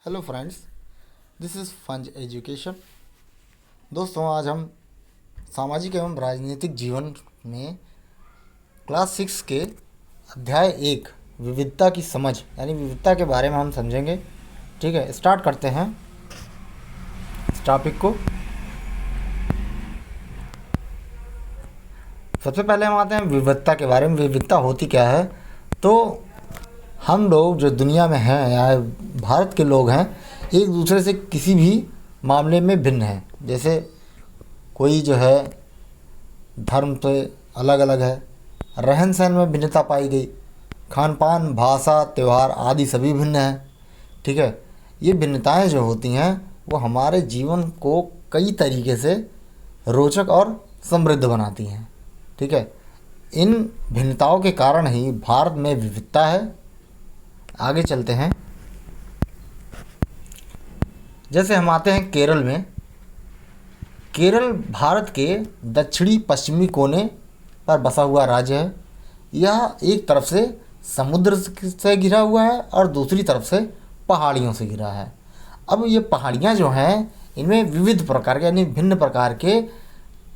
Hello friends, this is Funz education. दोस्तों, आज हम सामाजिक एवं राजनीतिक जीवन में क्लास 6 के अध्याय 1 विविधता की समझ यानी विविधता के बारे में हम समझेंगे। ठीक है, स्टार्ट करते हैं इस टॉपिक को। सबसे पहले हम आते हैं विविधता के बारे में। विविधता होती क्या है? तो हम लोग जो दुनिया में हैं या भारत के लोग हैं, एक दूसरे से किसी भी मामले में भिन्न हैं। जैसे कोई जो है धर्म तो अलग अलग है, रहन सहन में भिन्नता पाई गई, खान पान, भाषा, त्यौहार आदि सभी भिन्न हैं। ठीक है, ये भिन्नताएं जो होती हैं वो हमारे जीवन को कई तरीके से रोचक और समृद्ध बनाती हैं। ठीक है, इन भिन्नताओं के कारण ही भारत में विविधता है। आगे चलते हैं। जैसे हम आते हैं केरल में। केरल भारत के दक्षिणी पश्चिमी कोने पर बसा हुआ राज्य है। यह एक तरफ से समुद्र से घिरा हुआ है और दूसरी तरफ से पहाड़ियों से घिरा है। अब ये पहाड़ियाँ जो हैं, इनमें विविध प्रकार के यानी भिन्न प्रकार के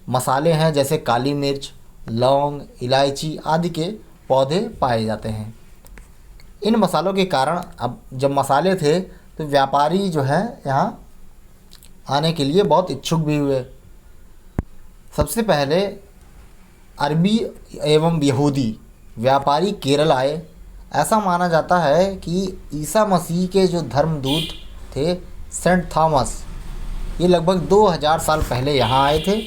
मसाले हैं, जैसे काली मिर्च, लौंग, इलायची आदि के पौधे पाए जाते हैं। इन मसालों के कारण अब जब मसाले थे तो व्यापारी जो है यहाँ आने के लिए बहुत इच्छुक भी हुए। सबसे पहले अरबी एवं यहूदी व्यापारी केरल आए। ऐसा माना जाता है कि ईसा मसीह के जो धर्मदूत थे सेंट थॉमस, ये लगभग 2000 साल पहले यहाँ आए थे।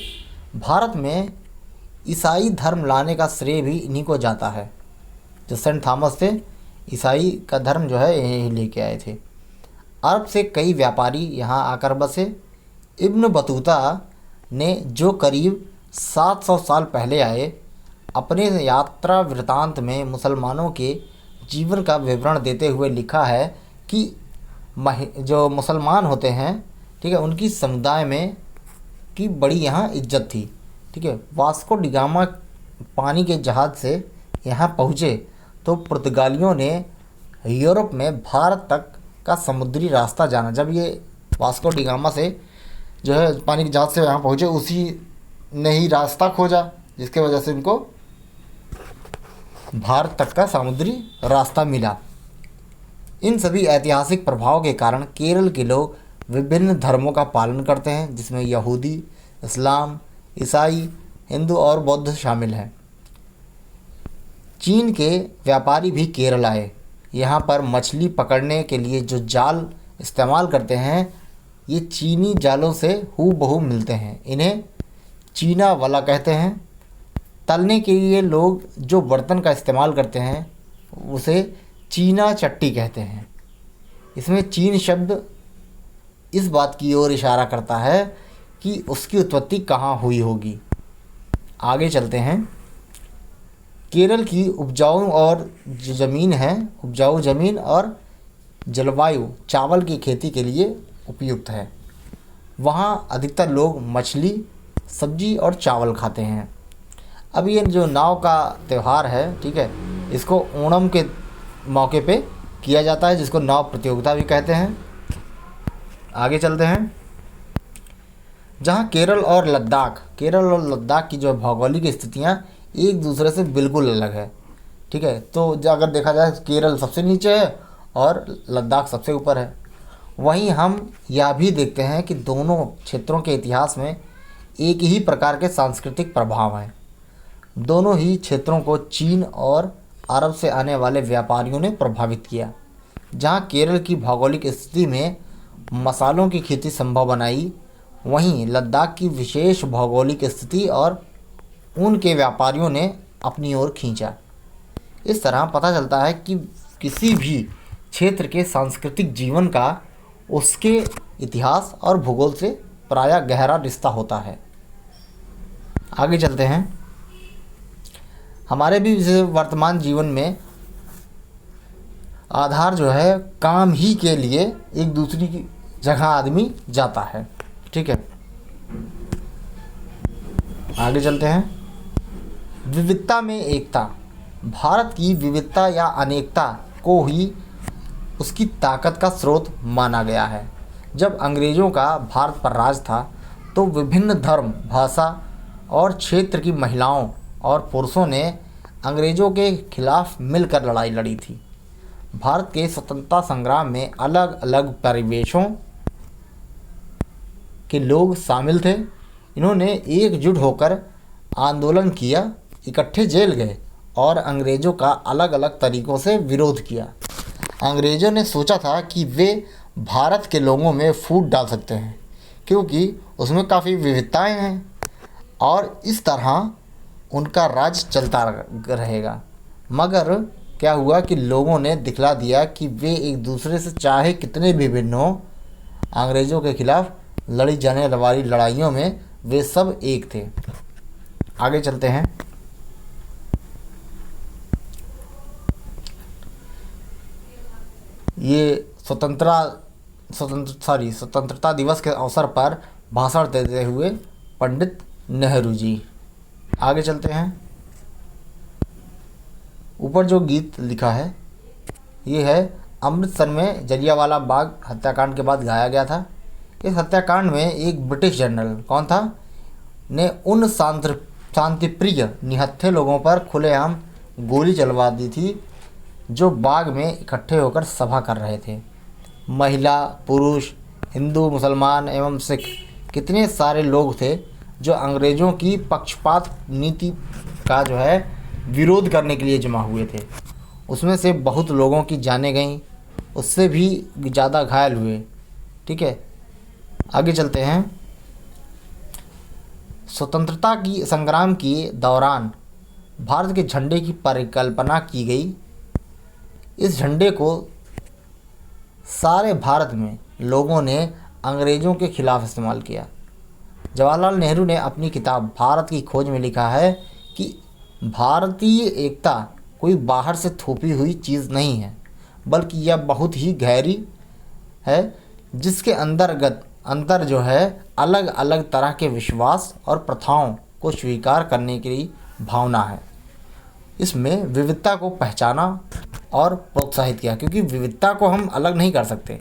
भारत में ईसाई धर्म लाने का श्रेय भी इन्हीं को जाता है। जो सेंट थॉमस थे, ईसाई का धर्म जो है यही लेके आए थे। अरब से कई व्यापारी यहाँ आकर बसे। इब्न बतूता ने, जो करीब 700 साल पहले आए, अपने यात्रा वृतांत में मुसलमानों के जीवन का विवरण देते हुए लिखा है कि जो मुसलमान होते हैं, ठीक है, उनकी समुदाय में की बड़ी यहाँ इज्जत थी। ठीक है, वास्को डी गामा पानी के जहाज़ से यहाँ पहुँचे तो पुर्तगालियों ने यूरोप में भारत तक का समुद्री रास्ता जाना। जब ये वास्को डी गामा से जो है पानी के जहाज़ से यहाँ पहुँचे, उसी ने ही रास्ता खोजा, जिसके वजह से इनको भारत तक का समुद्री रास्ता मिला। इन सभी ऐतिहासिक प्रभाव के कारण केरल के लोग विभिन्न धर्मों का पालन करते हैं, जिसमें यहूदी, इस्लाम, ईसाई, हिंदू और बौद्ध शामिल हैं। चीन के व्यापारी भी केरल आए। यहाँ पर मछली पकड़ने के लिए जो जाल इस्तेमाल करते हैं, ये चीनी जालों से हूबहू मिलते हैं। इन्हें चीना वला कहते हैं। तलने के लिए लोग जो बर्तन का इस्तेमाल करते हैं, उसे चीना चट्टी कहते हैं। इसमें चीन शब्द इस बात की ओर इशारा करता है कि उसकी उत्पत्ति कहाँ हुई होगी। आगे चलते हैं। केरल की उपजाऊ और जो ज़मीन है, उपजाऊ ज़मीन और जलवायु चावल की खेती के लिए उपयुक्त है। वहाँ अधिकतर लोग मछली, सब्जी और चावल खाते हैं। अब ये जो नाव का त्यौहार है, ठीक है, इसको ओणम के मौके पे किया जाता है, जिसको नाव प्रतियोगिता भी कहते हैं। आगे चलते हैं। जहाँ केरल और लद्दाख की जो भौगोलिक स्थितियाँ एक दूसरे से बिल्कुल अलग है। ठीक है, तो अगर देखा जाए केरल सबसे नीचे है और लद्दाख सबसे ऊपर है। वहीं हम यह भी देखते हैं कि दोनों क्षेत्रों के इतिहास में एक ही प्रकार के सांस्कृतिक प्रभाव हैं। दोनों ही क्षेत्रों को चीन और अरब से आने वाले व्यापारियों ने प्रभावित किया। जहाँ केरल की भौगोलिक स्थिति में मसालों की खेती संभव बनाई, वहीं लद्दाख की विशेष भौगोलिक स्थिति और उनके व्यापारियों ने अपनी ओर खींचा। इस तरह पता चलता है कि किसी भी क्षेत्र के सांस्कृतिक जीवन का उसके इतिहास और भूगोल से प्रायः गहरा रिश्ता होता है। आगे चलते हैं। हमारे भी वर्तमान जीवन में आधार जो है काम ही के लिए एक दूसरी की जगह आदमी जाता है। ठीक है, आगे चलते हैं। विविधता में एकता। भारत की विविधता या अनेकता को ही उसकी ताकत का स्रोत माना गया है। जब अंग्रेज़ों का भारत पर राज था तो विभिन्न धर्म, भाषा और क्षेत्र की महिलाओं और पुरुषों ने अंग्रेज़ों के खिलाफ मिलकर लड़ाई लड़ी थी। भारत के स्वतंत्रता संग्राम में अलग अलग परिवेशों के लोग शामिल थे। इन्होंने एकजुट होकर आंदोलन किया, इकट्ठे जेल गए और अंग्रेज़ों का अलग अलग तरीक़ों से विरोध किया। अंग्रेज़ों ने सोचा था कि वे भारत के लोगों में फूट डाल सकते हैं क्योंकि उसमें काफ़ी विविधताएं हैं और इस तरह उनका राज चलता रहेगा। मगर क्या हुआ कि लोगों ने दिखला दिया कि वे एक दूसरे से चाहे कितने भी भिन्न हों, अंग्रेज़ों के खिलाफ लड़ी जाने वाली लड़ाइयों में वे सब एक थे। आगे चलते हैं। ये स्वतंत्रता दिवस के अवसर पर भाषण देते हुए पंडित नेहरू जी। आगे चलते हैं। ऊपर जो गीत लिखा है ये है अमृतसर में जलियांवाला बाग हत्याकांड के बाद गाया गया था। इस हत्याकांड में एक ब्रिटिश जनरल कौन था ने उन शांतिप्रिय निहत्थे लोगों पर खुलेआम गोली चलवा दी थी जो बाग में इकट्ठे होकर सभा कर रहे थे। महिला, पुरुष, हिंदू, मुसलमान एवं सिख कितने सारे लोग थे जो अंग्रेज़ों की पक्षपात नीति का जो है विरोध करने के लिए जमा हुए थे। उसमें से बहुत लोगों की जानें गईं, उससे भी ज़्यादा घायल हुए। ठीक है, आगे चलते हैं। स्वतंत्रता की संग्राम के दौरान भारत के झंडे की परिकल्पना की गई। इस झंडे को सारे भारत में लोगों ने अंग्रेज़ों के खिलाफ इस्तेमाल किया। जवाहरलाल नेहरू ने अपनी किताब भारत की खोज में लिखा है कि भारतीय एकता कोई बाहर से थोपी हुई चीज़ नहीं है, बल्कि यह बहुत ही गहरी है, जिसके अंतर जो है अलग अलग तरह के विश्वास और प्रथाओं को स्वीकार करने की भावना है। इसमें विविधता को पहचाना और प्रोत्साहित किया, क्योंकि विविधता को हम अलग नहीं कर सकते,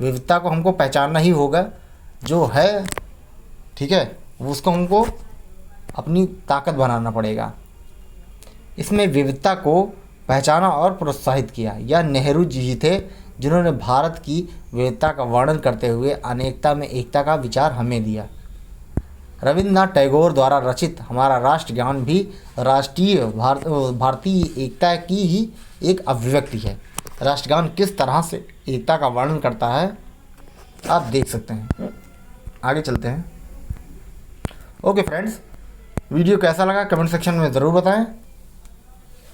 विविधता को हमको पहचानना ही होगा जो है। ठीक है, उसको हमको अपनी ताकत बनाना पड़ेगा। इसमें विविधता को पहचाना और प्रोत्साहित किया। यह नेहरू जी ही थे जिन्होंने भारत की विविधता का वर्णन करते हुए अनेकता में एकता का विचार हमें दिया। रविन्द्रनाथ टैगोर द्वारा रचित हमारा राष्ट्रगान भी भारतीय एकता की ही एक अभिव्यक्ति है। राष्ट्रगान किस तरह से एकता का वर्णन करता है आप देख सकते हैं। आगे चलते हैं। ओके फ्रेंड्स, वीडियो कैसा लगा कमेंट सेक्शन में ज़रूर बताएं।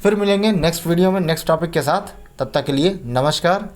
फिर मिलेंगे नेक्स्ट वीडियो में नेक्स्ट टॉपिक के साथ। तब तक के लिए नमस्कार।